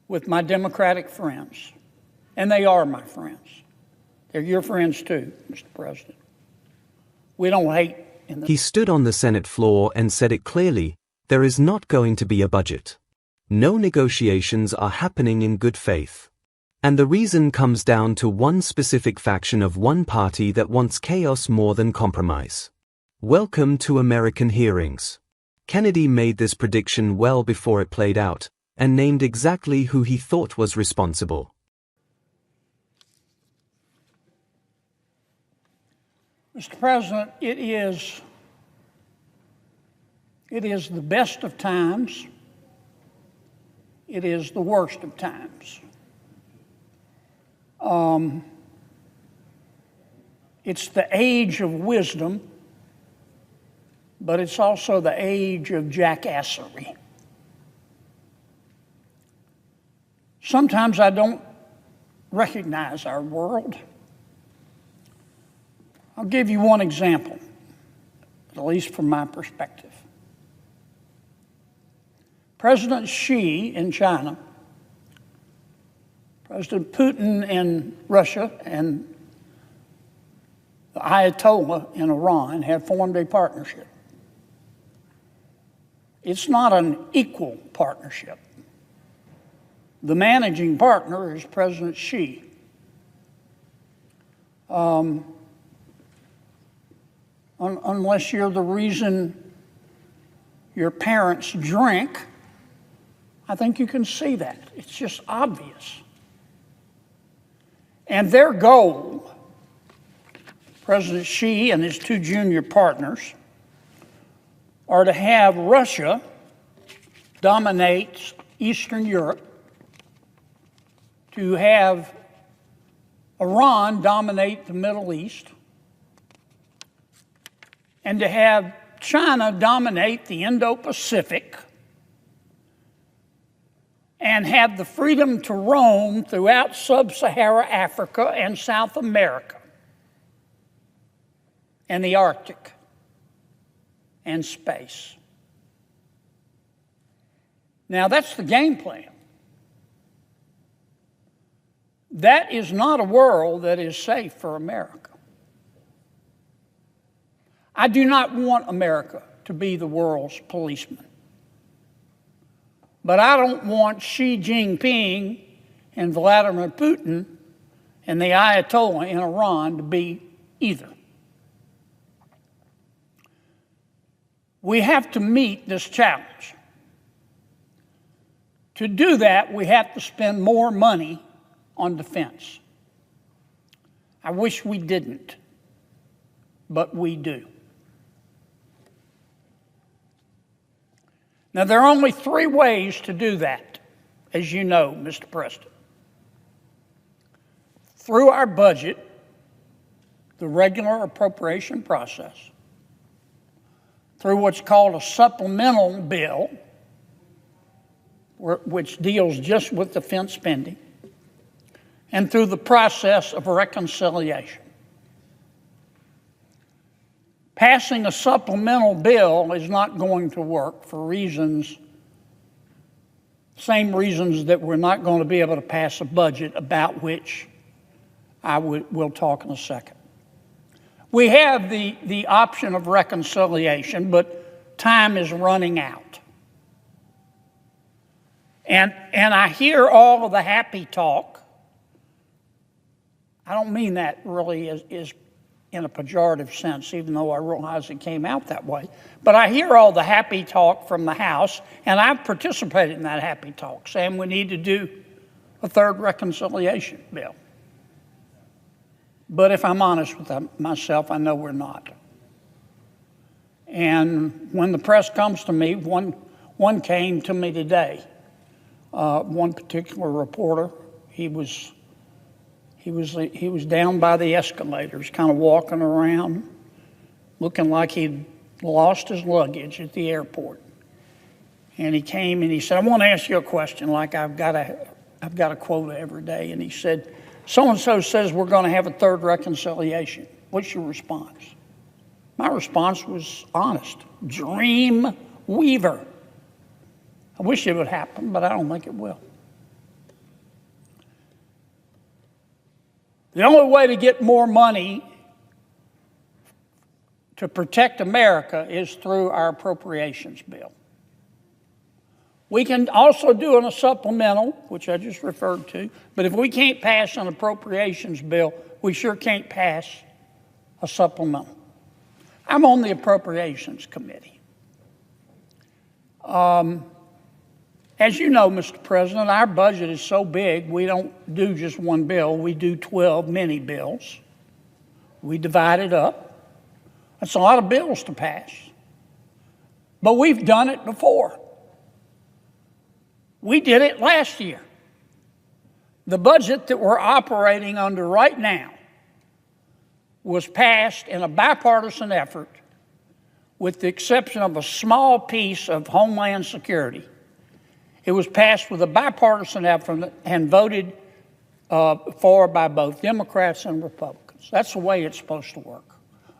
with my Democratic friends, and they are my friends. They're your friends too, Mr. President. We don't hate. He stood on the Senate floor and said it clearly, there is not going to be a budget. No negotiations are happening in good faith. And the reason comes down to one specific faction of one party that wants chaos more than compromise. Welcome to American hearings. Kennedy made this prediction well before it played out, and named exactly who he thought was responsible. Mr. President, it is the best of times. It is the worst of times. It's the age of wisdom, but it's also the age of jackassery. Sometimes I don't recognize our world. I'll give you one example, at least from my perspective. President Xi in China, President Putin in Russia, and the Ayatollah in Iran have formed a partnership. It's not an equal partnership. The managing partner is President Xi. Unless you're the reason your parents drink, I think you can see that. It's just obvious. And their goal, President Xi and his two junior partners, are to have Russia dominate Eastern Europe, to have Iran dominate the Middle East, and to have China dominate the Indo-Pacific, and have the freedom to roam throughout sub-Saharan Africa and South America, and the Arctic, and space. Now, that's the game plan. That is not a world that is safe for America. I do not want America to be the world's policeman. But I don't want Xi Jinping and Vladimir Putin and the Ayatollah in Iran to be either. We have to meet this challenge. To do that, we have to spend more money on defense. I wish we didn't, but we do. Now, there are only three ways to do that, as you know, Mr. President. Through our budget, the regular appropriation process, through what's called a supplemental bill, which deals just with defense spending, and through the process of reconciliation. Passing a supplemental bill is not going to work for reasons, same reasons that we're not going to be able to pass a budget, about which we'll talk in a second. We have the option of reconciliation, but time is running out. And I hear all of the happy talk. I don't mean that really is in a pejorative sense, even though I realize it came out that way. But I hear all the happy talk from the House, and I've participated in that happy talk, saying we need to do a third reconciliation bill. But if I'm honest with myself, I know we're not. And when the press comes to me, one came to me today. One particular reporter, he was down by the escalators, kind of walking around, looking like he'd lost his luggage at the airport. And he came and he said, "I want to ask you a question, like I've got a quota every day." And he said, "So-and-so says we're going to have a third reconciliation. What's your response?" My response was honest. Dream weaver. I wish it would happen, but I don't think it will. The only way to get more money to protect America is through our appropriations bill. We can also do a supplemental, which I just referred to, but if we can't pass an appropriations bill, we sure can't pass a supplemental. I'm on the Appropriations Committee. As you know, Mr. President, our budget is so big, we don't do just one bill. We do 12 mini bills. We divide it up. That's a lot of bills to pass. But we've done it before. We did it last year. The budget that we're operating under right now was passed in a bipartisan effort, with the exception of a small piece of Homeland Security. It was passed with a bipartisan effort and voted for by both Democrats and Republicans. That's the way it's supposed to work.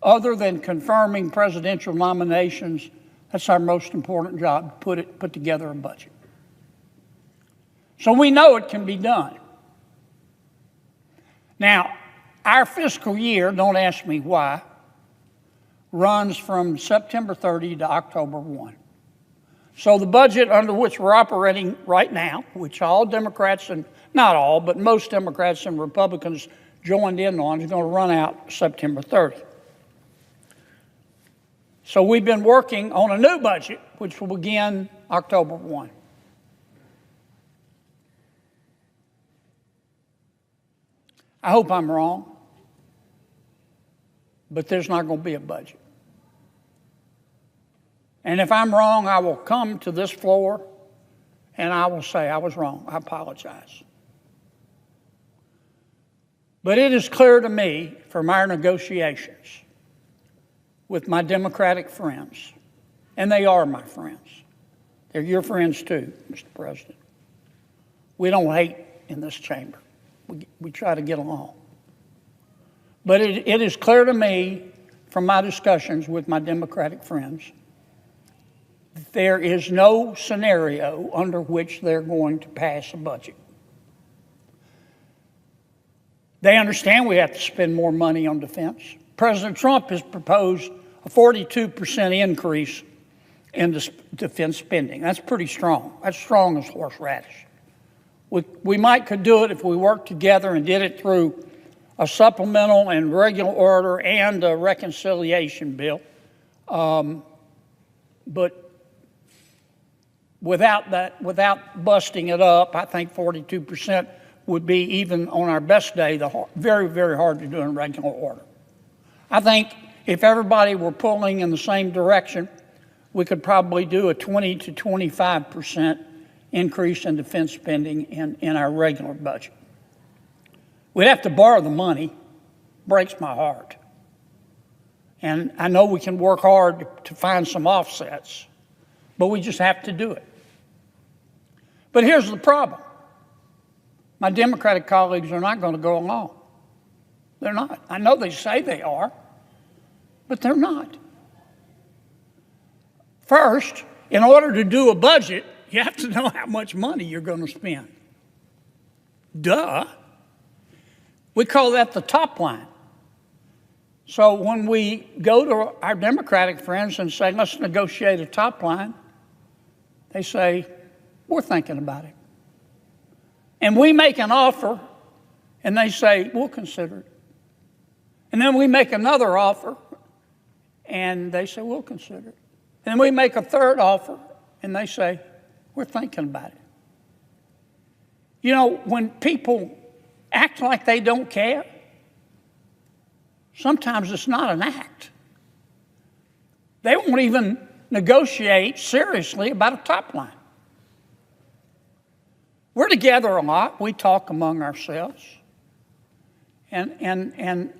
Other than confirming presidential nominations, that's our most important job, put together a budget. So we know it can be done. Now, our fiscal year, don't ask me why, runs from September 30 to October 1. So the budget under which we're operating right now, which all Democrats, and not all, but most Democrats and Republicans joined in on, is going to run out September 30. So we've been working on a new budget, which will begin October 1. I hope I'm wrong, but there's not going to be a budget. And if I'm wrong, I will come to this floor and I will say I was wrong. I apologize. But it is clear to me from our negotiations with my Democratic friends, and they are my friends. They're your friends too, Mr. President. We don't hate in this chamber. We try to get along. But it is clear to me from my discussions with my Democratic friends that there is no scenario under which they're going to pass a budget. They understand we have to spend more money on defense. President Trump has proposed a 42% increase in defense spending. That's pretty strong. That's strong as horseradish. We might could do it if we worked together and did it through a supplemental and regular order and a reconciliation bill. But without busting it up, I think 42% would be, even on our best day, very, very hard to do in regular order. I think if everybody were pulling in the same direction, we could probably do a 20 to 25% increase in defense spending in our regular budget. We'd have to borrow the money. Breaks my heart. And I know we can work hard to find some offsets, but we just have to do it. But here's the problem. My Democratic colleagues are not going to go along. They're not. I know they say they are, but they're not. First, in order to do a budget, you have to know how much money you're going to spend. Duh. We call that the top line. So when we go to our Democratic friends and say, let's negotiate a top line, they say, we're thinking about it. And we make an offer, and they say, we'll consider it. And then we make another offer, and they say, we'll consider it. And we make a third offer, and they say, we're thinking about it. You know, when people act like they don't care, sometimes it's not an act. They won't even negotiate seriously about a top line. We're together a lot. We talk among ourselves. And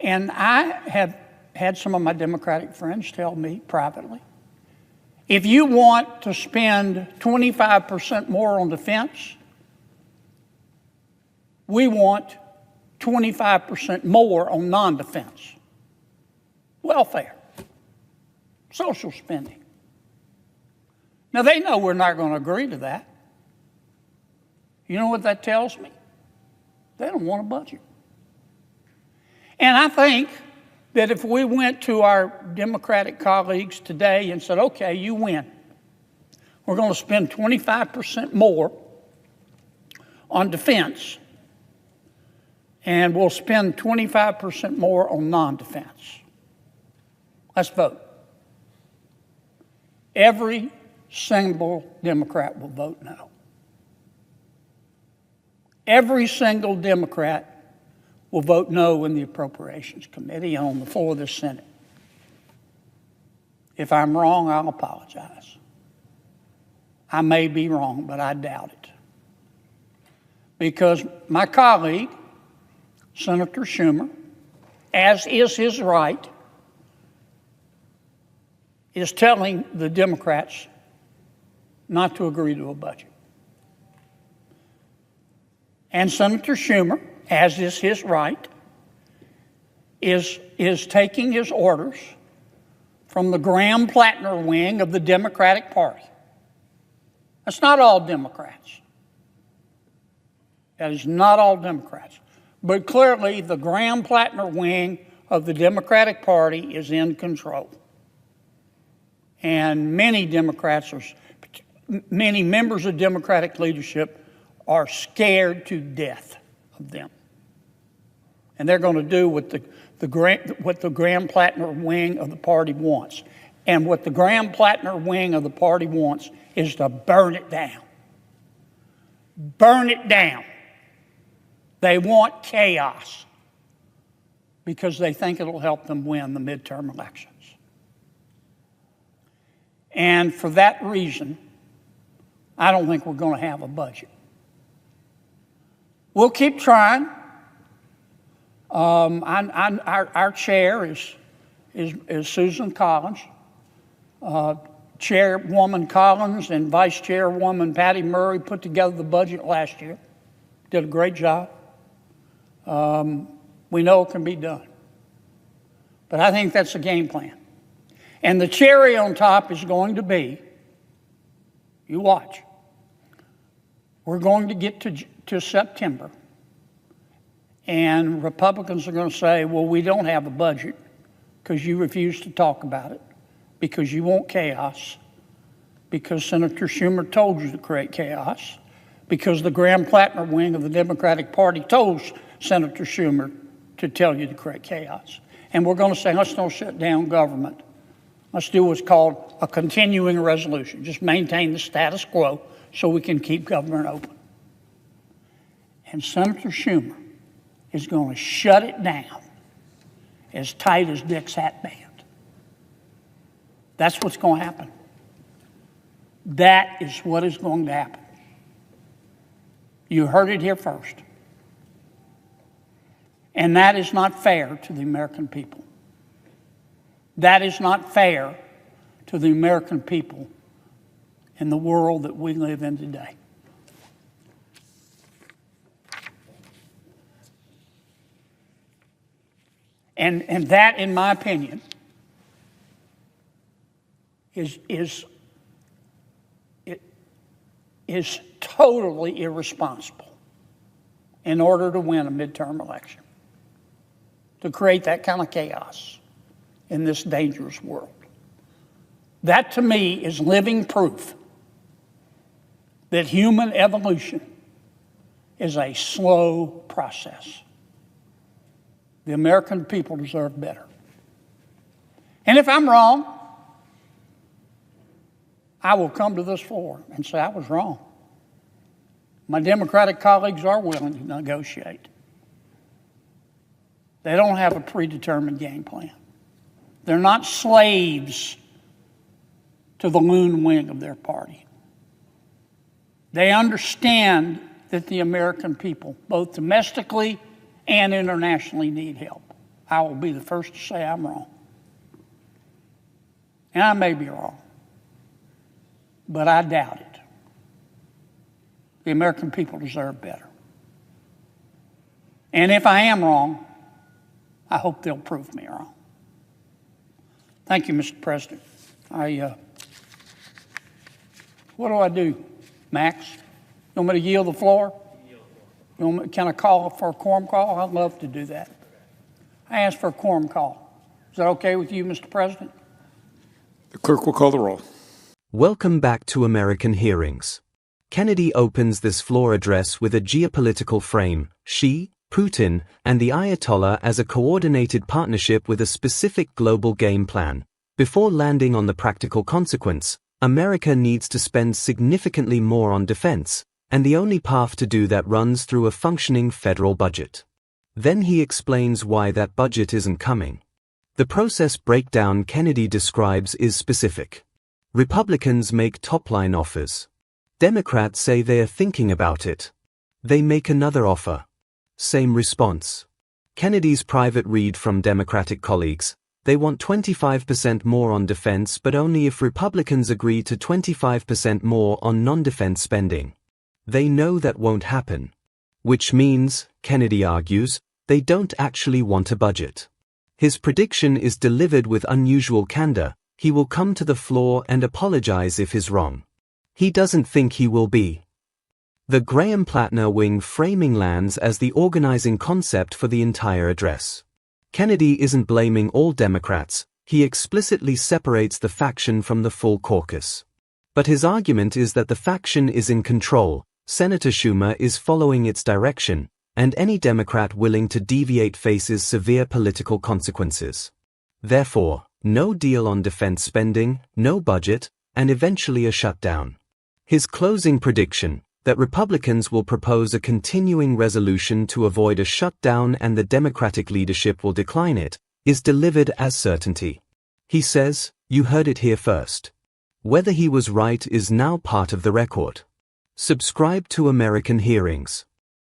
I have had some of my Democratic friends tell me privately, if you want to spend 25% more on defense, we want 25% more on non-defense. Welfare, social spending. Now, they know we're not going to agree to that. You know what that tells me? They don't want a budget. And I think that if we went to our Democratic colleagues today and said, okay, you win. We're going to spend 25% more on defense, and we'll spend 25% more on non-defense. Let's vote. Every single Democrat will vote no. Every single Democrat will vote no in the Appropriations Committee and on the floor of the Senate. If I'm wrong, I'll apologize. I may be wrong, but I doubt it. Because my colleague, Senator Schumer, as is his right, is telling the Democrats not to agree to a budget. And Senator Schumer, as is his right, is taking his orders from the Graham-Platner wing of the Democratic Party. That's not all Democrats. That is not all Democrats. But clearly, the Graham-Platner wing of the Democratic Party is in control. And many members of Democratic leadership are scared to death of them. And they're going to do what the Graham-Platner wing of the party wants. And what the Graham-Platner wing of the party wants is to burn it down. Burn it down. They want chaos because they think it'll help them win the midterm elections. And for that reason, I don't think we're going to have a budget. We'll keep trying. Our chair is Susan Collins. Chairwoman Collins and Vice Chairwoman Patty Murray put together the budget last year. Did a great job. We know it can be done. But I think that's the game plan. And the cherry on top is going to be, you watch, we're going to get to September, and Republicans are going to say, well, we don't have a budget because you refuse to talk about it, because you want chaos, because Senator Schumer told you to create chaos, because the Graham-Platner wing of the Democratic Party told Senator Schumer to tell you to create chaos. And we're going to say, let's don't shut down government. Let's do what's called a continuing resolution. Just maintain the status quo so we can keep government open. And Senator Schumer is going to shut it down as tight as Dick's hat band. That's what's going to happen. That is what is going to happen. You heard it here first. And that is not fair to the American people. That is not fair to the American people in the world that we live in today. And that, in my opinion, is totally irresponsible in order to win a midterm election, to create that kind of chaos in this dangerous world. That, to me, is living proof that human evolution is a slow process. The American people deserve better. And if I'm wrong, I will come to this floor and say I was wrong. My Democratic colleagues are willing to negotiate. They don't have a predetermined game plan. They're not slaves to the loon wing of their party. They understand that the American people, both domestically and internationally, need help. I will be the first to say I'm wrong. And I may be wrong, but I doubt it. The American people deserve better. And if I am wrong, I hope they'll prove me wrong. Thank you, Mr. President. What do I do, Max? You want me to yield the floor? Can I call for a quorum call? I'd love to do that. I ask for a quorum call. Is that okay with you, Mr. President? The clerk will call the roll. Welcome back to American Hearings. Kennedy opens this floor address with a geopolitical frame, she, Putin, and the Ayatollah as a coordinated partnership with a specific global game plan. Before landing on the practical consequence, America needs to spend significantly more on defense, and the only path to do that runs through a functioning federal budget. Then he explains why that budget isn't coming. The process breakdown Kennedy describes is specific. Republicans make top-line offers. Democrats say they are thinking about it. They make another offer. Same response. Kennedy's private read from Democratic colleagues: they want 25% more on defense, but only if Republicans agree to 25% more on non-defense spending. They know that won't happen. Which means, Kennedy argues, they don't actually want a budget. His prediction is delivered with unusual candor. He will come to the floor and apologize if he's wrong. He doesn't think he will be. The Graham-Platner wing framing lands as the organizing concept for the entire address. Kennedy isn't blaming all Democrats. He explicitly separates the faction from the full caucus. But his argument is that the faction is in control, Senator Schumer is following its direction, and any Democrat willing to deviate faces severe political consequences. Therefore, no deal on defense spending, no budget, and eventually a shutdown. His closing prediction, that Republicans will propose a continuing resolution to avoid a shutdown and the Democratic leadership will decline it, is delivered as certainty. He says, "You heard it here first." Whether he was right is now part of the record. Subscribe to American Hearings.